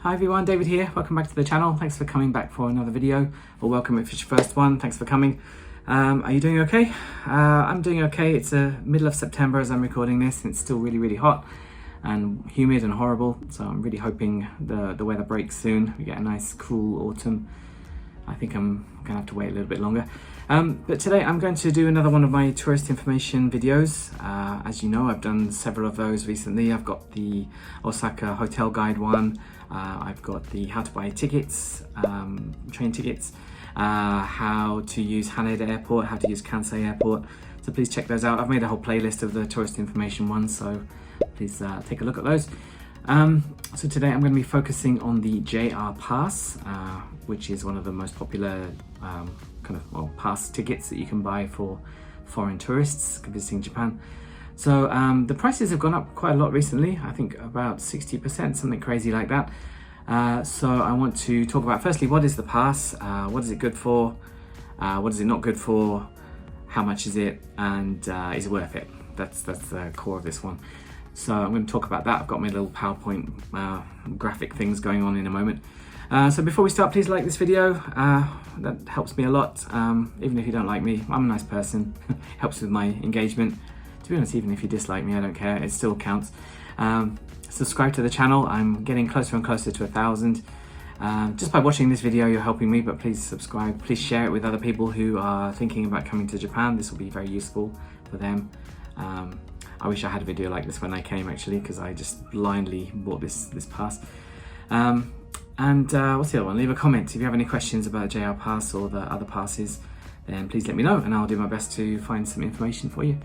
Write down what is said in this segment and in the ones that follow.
Hi everyone, David here. Welcome back to the channel. Thanks for coming back for another video, or welcome if it's your first one. Thanks for coming. Are you doing okay? I'm doing okay. It's the middle of September as I'm recording this, and it's still really hot and humid and horrible. So I'm really hoping the weather breaks soon. We get a nice cool autumn. I think I'm gonna have to wait a little bit longer. But today I'm going to do another one of my tourist information videos. As you know, I've done several of those recently. I've got the Osaka hotel guide one. I've got the how to buy tickets, train tickets, how to use Haneda Airport, how to use Kansai Airport. So please check those out. I've made a whole playlist of the tourist information ones, so please take a look at those. So today I'm going to be focusing on the JR Pass, which is one of the most popular pass tickets that you can buy for foreign tourists visiting Japan. So the prices have gone up quite a lot recently, I think about 60%, something crazy like that. So I want to talk about, firstly, what is the pass, what is it good for, what is it not good for, how much is it, and is it worth it? That's the core of this one. So I'm going to talk about that. I've got my little PowerPoint graphic things going on in a moment. So before we start, please like this video. That helps me a lot. Even if you don't like me, I'm a nice person. Helps with my engagement. To be honest, even if you dislike me, I don't care. It still counts. Subscribe to the channel. I'm getting closer and closer to 1,000. Just by watching this video, you're helping me, but please subscribe. Please share it with other people who are thinking about coming to Japan. This will be very useful for them. I wish I had a video like this when I came, actually, because I just blindly bought this pass. What's the other one? Leave a comment if you have any questions about the JR Pass or the other passes. Then please let me know, and I'll do my best to find some information for you.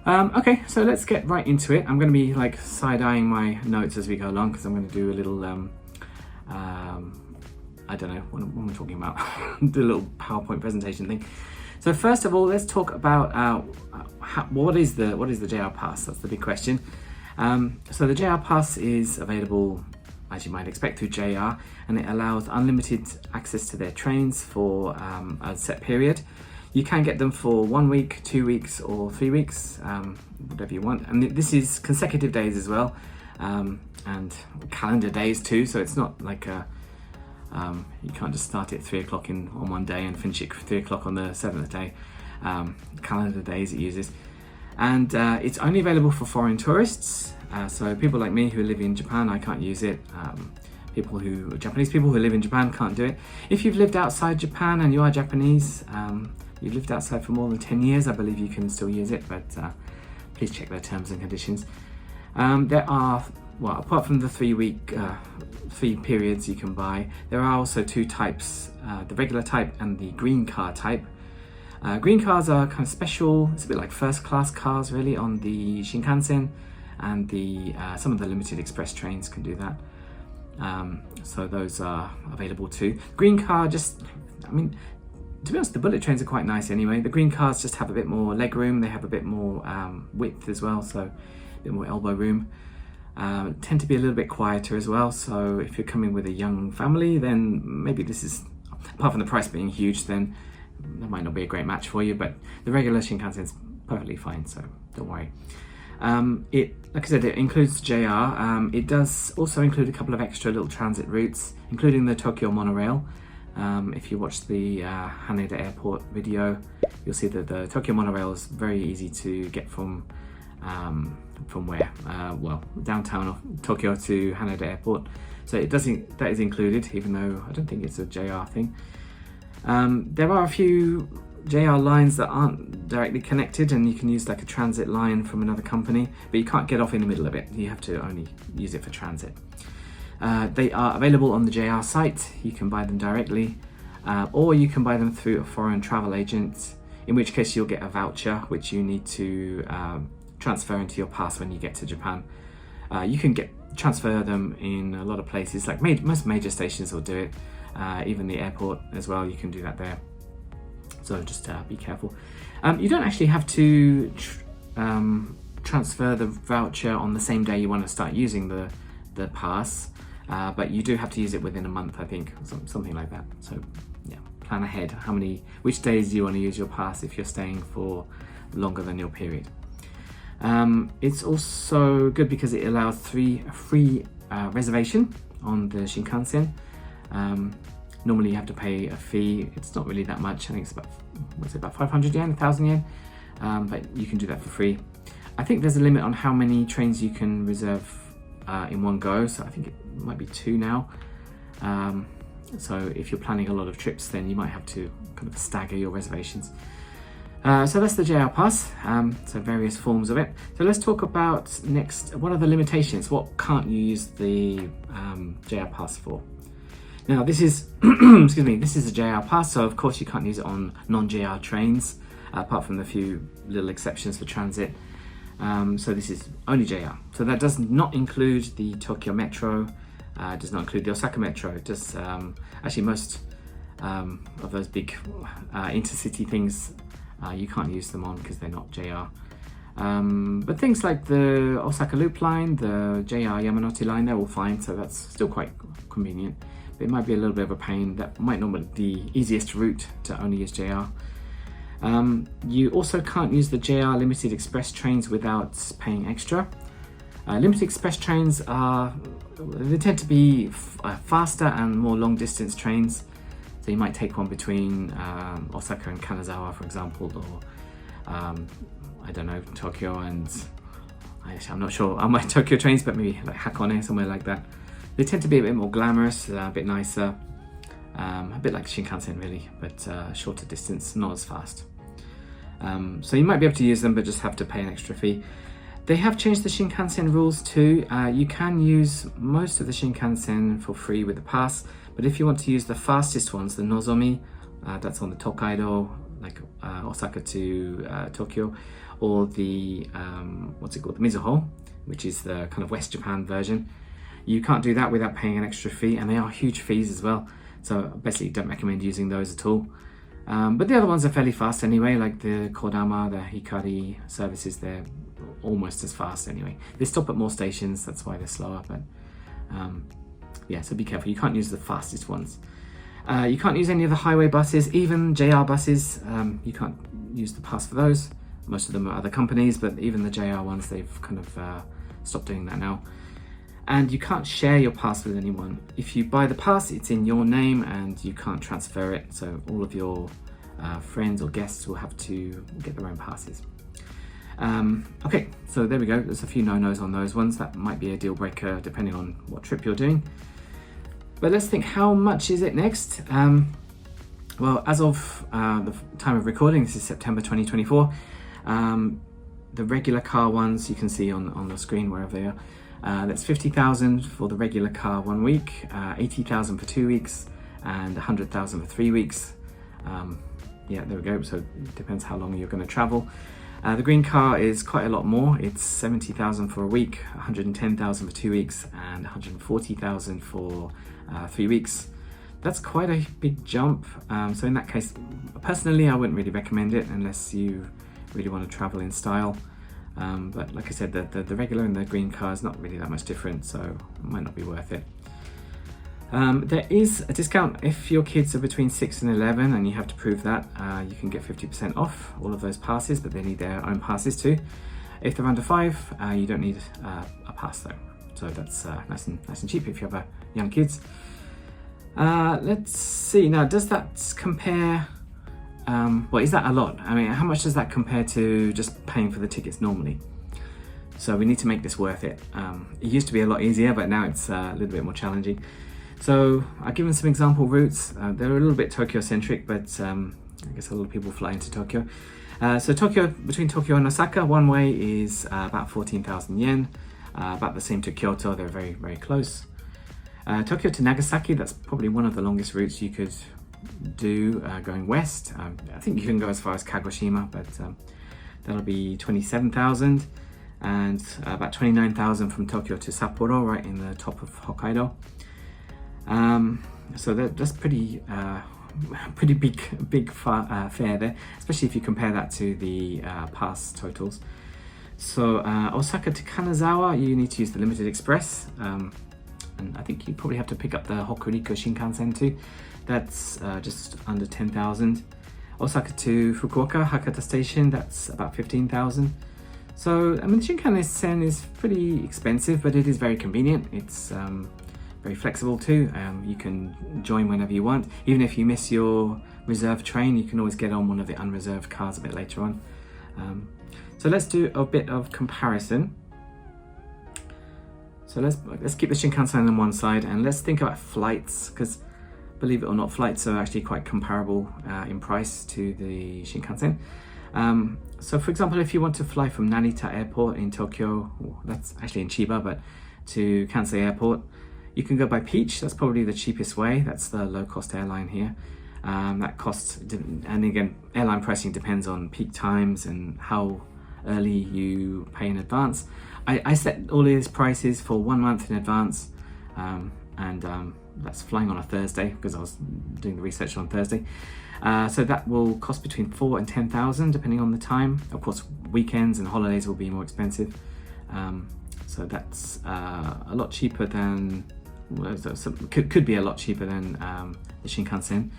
Okay, so let's get right into it. I'm going to be like side-eyeing my notes as we go along, because I'm going to do a little, I don't know what am I talking about? Do a little PowerPoint presentation thing. So first of all, let's talk about what is the JR Pass? That's the big question. So the JR Pass is available, as you might expect, through JR, and it allows unlimited access to their trains for a set period. You can get them for 1 week, 2 weeks, or 3 weeks, whatever you want. And this is consecutive days as well, and calendar days too. So it's not like you can't just start it at 3 o'clock on one day and finish it at 3 o'clock on the 7th day. Calendar days it uses, and it's only available for foreign tourists. So people like me who live in Japan, I can't use it. Japanese people who live in Japan can't do it. If you've lived outside Japan and you are Japanese, you've lived outside for more than 10 years, I believe you can still use it, but please check their terms and conditions. There are, well, apart from the 3 periods you can buy, there are also 2 types, the regular type and the green car type. Green cars are kind of special. It's a bit like first class cars really on the Shinkansen, and some of the limited express trains can do that. So those are available too. Green car, I mean, to be honest, the bullet trains are quite nice anyway. The green cars just have a bit more leg room. They have a bit more width as well, so a bit more elbow room. Tend to be a little bit quieter as well. So if you're coming with a young family, then maybe this is, apart from the price being huge, then that might not be a great match for you. But the regular Shinkansen is perfectly fine, so don't worry. Like I said, it includes JR. It does also include a couple of extra little transit routes, including the Tokyo monorail. If you watch the Haneda Airport video, you'll see that the Tokyo monorail is very easy to get from where? Well, downtown of Tokyo to Haneda Airport. So that is included, even though I don't think it's a JR thing. There are a few JR lines that aren't directly connected, and you can use like a transit line from another company, but you can't get off in the middle of it. You have to only use it for transit. They are available on the JR site. You can buy them directly, or you can buy them through a foreign travel agent, in which case you'll get a voucher which you need to transfer into your pass when you get to Japan. You can transfer them in a lot of places, like most major stations will do it, even the airport as well, you can do that there. So just be careful. You don't actually have to transfer the voucher on the same day you want to start using the pass, but you do have to use it within a month, I think, something like that. So yeah, plan ahead which days do you want to use your pass if you're staying for longer than your period. It's also good because it allows free reservation on the Shinkansen. Normally you have to pay a fee. It's not really that much. I think it's about, what's it, about 500 yen, 1,000 yen, but you can do that for free. I think there's a limit on how many trains you can reserve in one go, so I think it might be 2 now. So if you're planning a lot of trips, then you might have to kind of stagger your reservations. So that's the JR Pass, so various forms of it. So let's talk about next, what are the limitations? What can't you use the JR Pass for? Now this is, excuse me, this is a JR Pass, so of course you can't use it on non-JR trains, apart from the few little exceptions for transit. So this is only JR. So that does not include the Tokyo Metro, does not include the Osaka Metro. It does, actually most of those big intercity things, you can't use them on because they're not JR. But things like the Osaka Loop line, the JR Yamanote line, they're all fine, so that's still quite convenient. But it might be a little bit of a pain. That might not be the easiest route to only use JR. You also can't use the JR Limited Express trains without paying extra. Limited Express trains they tend to be faster and more long distance trains. So you might take one between Osaka and Kanazawa, for example, or I don't know, Tokyo and, I'm not sure on my Tokyo trains, but maybe like Hakone, somewhere like that. They tend to be a bit more glamorous, a bit nicer, a bit like Shinkansen really, but shorter distance, not as fast. So you might be able to use them, but just have to pay an extra fee. They have changed the Shinkansen rules too. You can use most of the Shinkansen for free with the pass, but if you want to use the fastest ones, the Nozomi, that's on the Tokaido, like Osaka to Tokyo, or the, what's it called, the Mizuho, which is the kind of West Japan version. You can't do that without paying an extra fee, and they are huge fees as well. So basically don't recommend using those at all. But the other ones are fairly fast anyway, like the Kodama, the Hikari services, they're almost as fast anyway. They stop at more stations, that's why they're slower, but yeah, so be careful. You can't use the fastest ones. You can't use any of the highway buses, even JR buses. You can't use the pass for those. Most of them are other companies, but even the JR ones, they've kind of stopped doing that now. And you can't share your pass with anyone. If you buy the pass, it's in your name and you can't transfer it. So all of your friends or guests will have to get their own passes. Okay, so there we go. There's a few no-nos on those ones. That might be a deal breaker depending on what trip you're doing. But let's think, how much is it next? Well, as of the time of recording, this is September 2024. The regular car ones you can see on the screen wherever they are. That's 50,000 for the regular car 1 week, 80,000 for 2 weeks, and 100,000 for 3 weeks. Yeah, there we go. So it depends how long you're going to travel. The green car is quite a lot more. It's 70,000 for a week, 110,000 for 2 weeks, and 140,000 for 3 weeks. That's quite a big jump. So in that case, personally, I wouldn't really recommend it unless you really want to travel in style. But like I said, the regular and the green car is not really that much different, so it might not be worth it. There is a discount if your kids are between 6 and 11 and you have to prove that. You can get 50% off all of those passes, but they need their own passes too. If they're under 5, you don't need a pass though. So that's nice and cheap if you have young kids. Let's see, now does that compare, well, is that a lot? I mean, how much does that compare to just paying for the tickets normally? So we need to make this worth it. It used to be a lot easier, but now it's a little bit more challenging. So I've given some example routes. They're a little bit Tokyo centric, but I guess a lot of people fly into Tokyo. So between Tokyo and Osaka, one way is about 14,000 yen, about the same to Kyoto. They're very, very close. Tokyo to Nagasaki, that's probably one of the longest routes you could do going west. I think you can go as far as Kagoshima, but that'll be 27,000, and about 29,000 from Tokyo to Sapporo, right in the top of Hokkaido. So that's pretty big fare there, especially if you compare that to the pass totals. So Osaka to Kanazawa, you need to use the Limited Express, and I think you probably have to pick up the Hokuriku Shinkansen too. That's just under 10,000. Osaka to Fukuoka Hakata Station, that's about 15,000. So I mean, the Shinkansen is pretty expensive, but it is very convenient. It's very flexible too. You can join whenever you want. Even if you miss your reserved train, you can always get on one of the unreserved cars a bit later on. So let's do a bit of comparison. So let's keep the Shinkansen on one side and let's think about flights, because believe it or not, flights are actually quite comparable in price to the Shinkansen. So for example, if you want to fly from Narita Airport in Tokyo, that's actually in Chiba, but to Kansai Airport, you can go by Peach. That's probably the cheapest way. That's the low-cost airline here. That costs, and again, airline pricing depends on peak times and how early you pay in advance. I set all these prices for 1 month in advance, and that's flying on a Thursday because I was doing the research on Thursday. So that will cost between 4,000 and 10,000 depending on the time. Of course, weekends and holidays will be more expensive. So that's a lot cheaper than, could be a lot cheaper than the Shinkansen.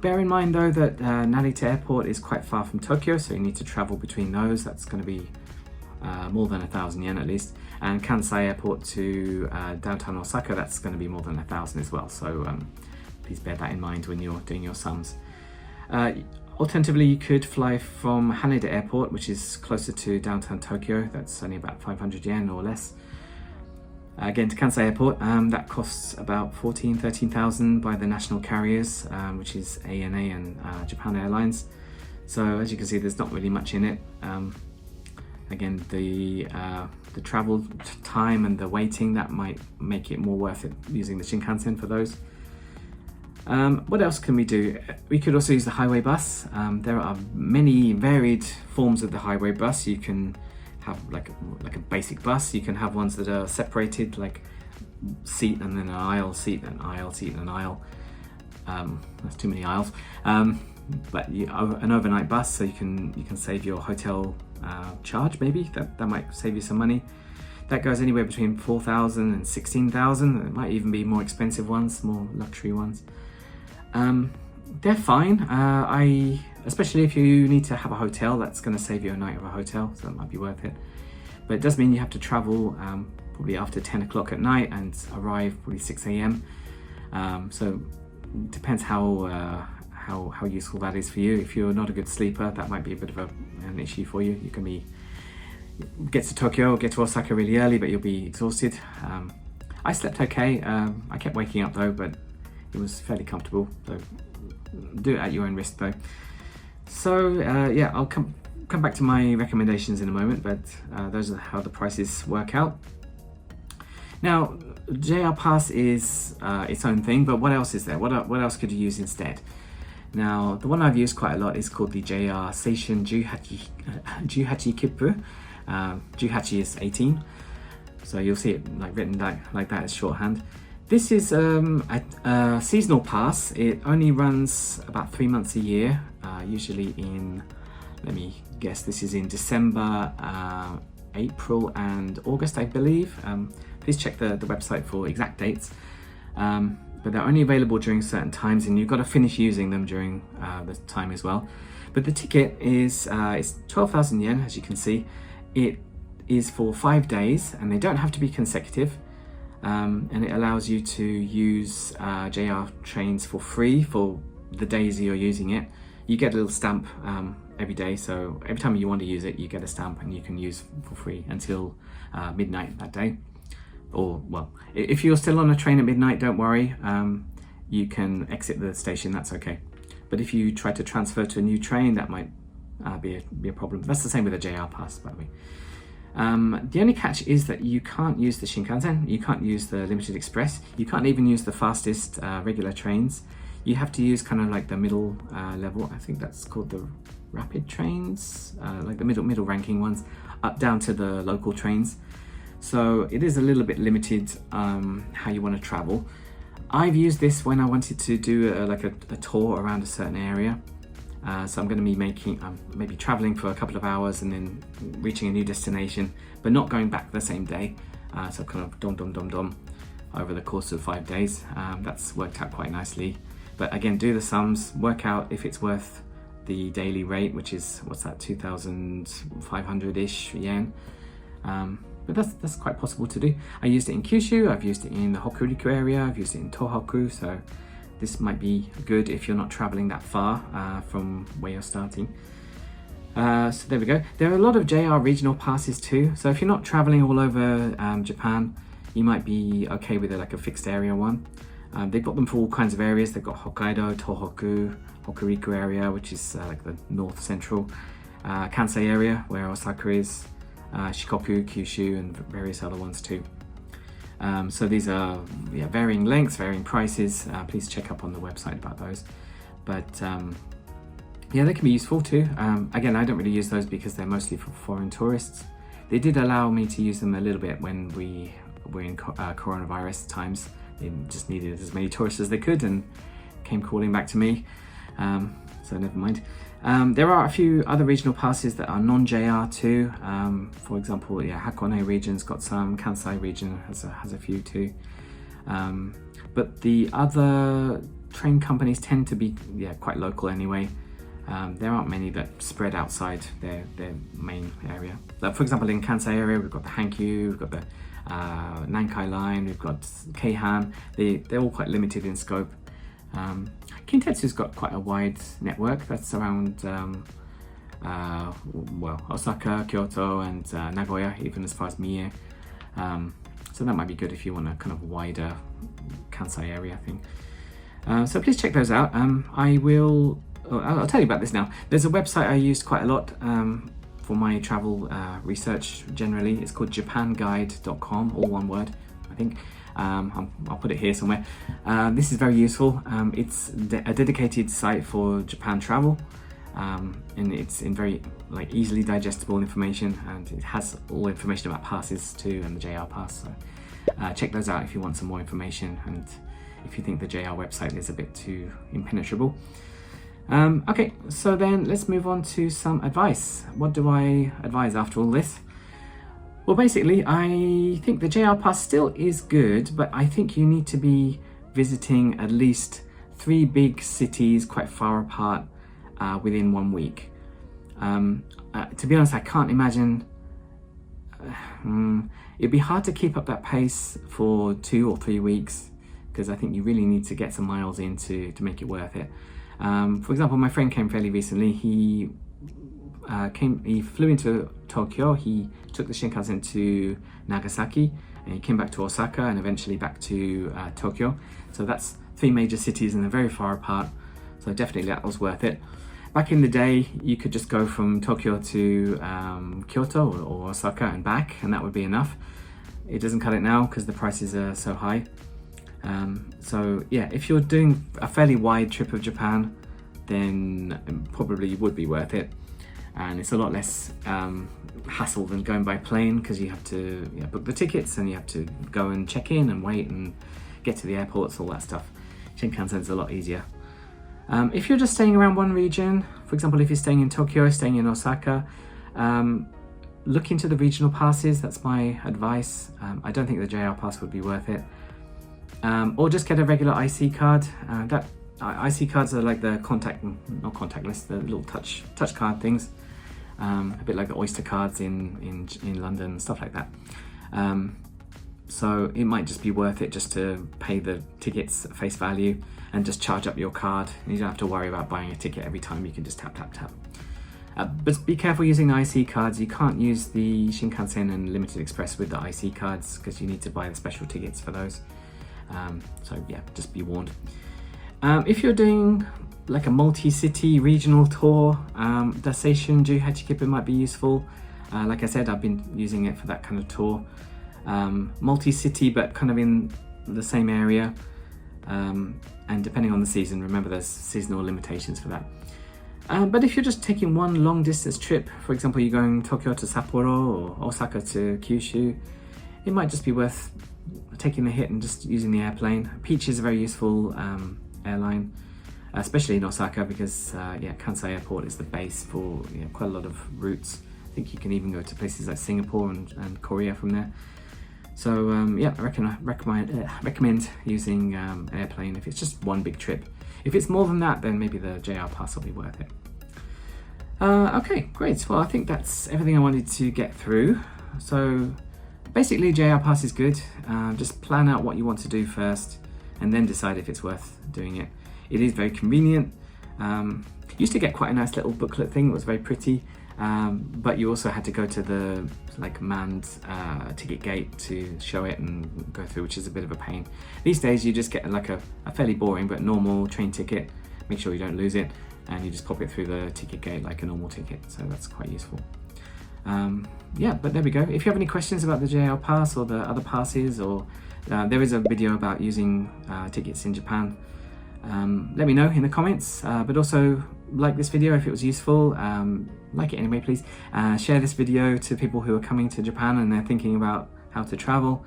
Bear in mind though that Narita Airport is quite far from Tokyo, so you need to travel between those. That's going to be more than 1,000 yen at least. And Kansai Airport to downtown Osaka, that's going to be more than 1,000 as well. So please bear that in mind when you're doing your sums. Alternatively, you could fly from Haneda Airport, which is closer to downtown Tokyo. That's only about 500 yen or less. Again, to Kansai Airport, that costs about 13,000 by the national carriers, which is ANA and Japan Airlines. So as you can see, there's not really much in it. Again, the travel time and the waiting, that might make it more worth it using the Shinkansen for those. What else can we do? We could also use the highway bus. There are many varied forms of the highway bus. You can have like a basic bus. You can have ones that are separated, like seat and then an aisle, seat and aisle, seat and an aisle. That's too many aisles. But an overnight bus, so you can save your hotel charge. Maybe that might save you some money. That goes anywhere between 4,000 and 16,000. It might even be more expensive ones, more luxury ones. They're fine. Especially if you need to have a hotel, that's going to save you a night of a hotel, so that might be worth it. But it does mean you have to travel probably after 10 o'clock at night and arrive probably 6 a.m. So it depends how useful that is for you. If you're not a good sleeper, that might be a bit of an issue for you. You can get to Tokyo or get to Osaka really early, but you'll be exhausted. I slept okay. I kept waking up though, but it was fairly comfortable. So do it at your own risk though. So yeah, I'll come back to my recommendations in a moment, but those are how the prices work out. Now, JR Pass is its own thing, but what else is there? What else could you use instead? Now, the one I've used quite a lot is called the JR Seishin Juhachi Kippu. Juhachi is 18, so you'll see it written like that as shorthand. This is a seasonal pass. It only runs about 3 months a year, usually in, let me guess, this is in December, April and August, I believe. Please check the website for exact dates. But they're only available during certain times, and you've got to finish using them during the time as well. But the ticket is it's 12,000 yen, as you can see. It is for 5 days, and they don't have to be consecutive. And it allows you to use JR trains for free for the days you're using it. You get a little stamp every day, so every time you want to use it, you get a stamp and you can use for free until midnight that day. Or, well, if you're still on a train at midnight, don't worry, you can exit the station, that's okay. But if you try to transfer to a new train, that might be a problem. That's the same with the JR Pass, by the way. The only catch is that you can't use the Shinkansen, you can't use the Limited Express, you can't even use the fastest regular trains. You have to use kind of like the middle level, I think that's called the rapid trains, like the middle ranking ones, up down to the local trains. So it is a little bit limited how you want to travel. I've used this when I wanted to do a tour around a certain area. So I'm going to be maybe traveling for a couple of hours and then reaching a new destination, but not going back the same day. So kind of dom over the course of 5 days. That's worked out quite nicely. But again, do the sums, work out if it's worth the daily rate, which is, what's that, 2,500-ish yen. but that's quite possible to do. I used it in Kyushu, I've used it in the Hokuriku area, I've used it in Tohoku, so this might be good if you're not traveling that far from where you're starting. So there we go. There are a lot of JR regional passes too, so if you're not traveling all over Japan, you might be okay with like a fixed area one. They've got them for all kinds of areas. They've got Hokkaido, Tohoku, Hokuriku area, which is like the north central, Kansai area where Osaka is, Shikoku, Kyushu, and various other ones too. So these are varying lengths, varying prices. Please check up on the website about those. But yeah, they can be useful too. Again, I don't really use those because they're mostly for foreign tourists. They did allow me to use them a little bit when we were in coronavirus times. They just needed as many tourists as they could and came calling back to me. So never mind. There are a few other regional passes that are non-JR too. For example, Hakone region's got some, Kansai region has a few too. But the other train companies tend to be quite local anyway. There aren't many that spread outside their main area. Like for example, in Kansai area, we've got the Hankyu, we've got the Nankai line, we've got Keihan. They're all quite limited in scope. Kintetsu's got quite a wide network. That's around Osaka, Kyoto, and Nagoya, even as far as Mie. So that might be good if you want a kind of wider Kansai area thing. So please check those out. I'll tell you about this now. There's a website I used quite a lot for my travel research generally. It's called japanguide.com, all one word, I think. I'll put it here somewhere. This is very useful. It's a dedicated site for Japan travel, and it's in very easily digestible information, and it has all information about passes too and the JR pass. So check those out if you want some more information, and if you think the JR website is a bit too impenetrable. Okay, so then let's move on to some advice. What do I advise after all this? Well, basically, I think the JR Pass still is good, but I think you need to be visiting at least 3 big cities quite far apart within 1 week. To be honest, I can't imagine. It'd be hard to keep up that pace for 2 or 3 weeks, because I think you really need to get some miles in to make it worth it. For example, my friend came fairly recently. He flew into Tokyo, he took the Shinkansen to Nagasaki, and he came back to Osaka and eventually back to Tokyo. So that's 3 major cities and they're very far apart. So definitely that was worth it. Back in the day, you could just go from Tokyo to Kyoto or Osaka and back, and that would be enough. It doesn't cut it now because the prices are so high. So yeah, if you're doing a fairly wide trip of Japan, then probably it would be worth it. And it's a lot less hassle than going by plane, because you have to book the tickets and you have to go and check in and wait and get to the airports, all that stuff. Shinkansen's a lot easier. If you're just staying around one region, for example, if you're staying in Tokyo, staying in Osaka, look into the regional passes. That's my advice. I don't think the JR pass would be worth it. Or just get a regular IC card. IC cards are like the not contactless, the little touch card things. A bit like the Oyster cards in London, stuff like that. So it might just be worth it just to pay the tickets at face value and just charge up your card. You don't have to worry about buying a ticket every time. You can just tap. But be careful using the IC cards. You can't use the Shinkansen and Limited Express with the IC cards, because you need to buy the special tickets for those. So yeah, just be warned. If you're doing like a multi-city regional tour, the Seishunju Hachikipu might be useful. Like I said, I've been using it for that kind of tour. Multi-city, but kind of in the same area. And depending on the season, remember there's seasonal limitations for that. But if you're just taking one long distance trip, for example, you're going Tokyo to Sapporo or Osaka to Kyushu, it might just be worth taking the hit and just using the airplane. Peach is a very useful airline, especially in Osaka, because Kansai Airport is the base for quite a lot of routes. I think you can even go to places like Singapore and Korea from there. So I recommend using an airplane if it's just one big trip. If it's more than that, then maybe the JR Pass will be worth it. Okay, great. Well, I think that's everything I wanted to get through. So basically, JR Pass is good. Just plan out what you want to do first and then decide if it's worth doing it. It is very convenient. Used to get quite a nice little booklet thing. It was very pretty, but you also had to go to the manned ticket gate to show it and go through, which is a bit of a pain. These days you just get a fairly boring but normal train ticket. Make sure you don't lose it, and you just pop it through the ticket gate like a normal ticket, so that's quite useful. Yeah, but there we go. If you have any questions about the JR Pass or the other passes, or there is a video about using tickets in Japan, let me know in the comments, but also like this video if it was useful. Like it anyway, please. Share this video to people who are coming to Japan and they're thinking about how to travel.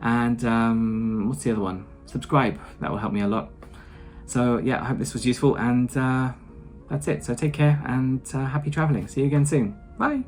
And what's the other one? Subscribe, that will help me a lot. So yeah, I hope this was useful, and that's it. So take care and happy traveling. See you again soon. Bye.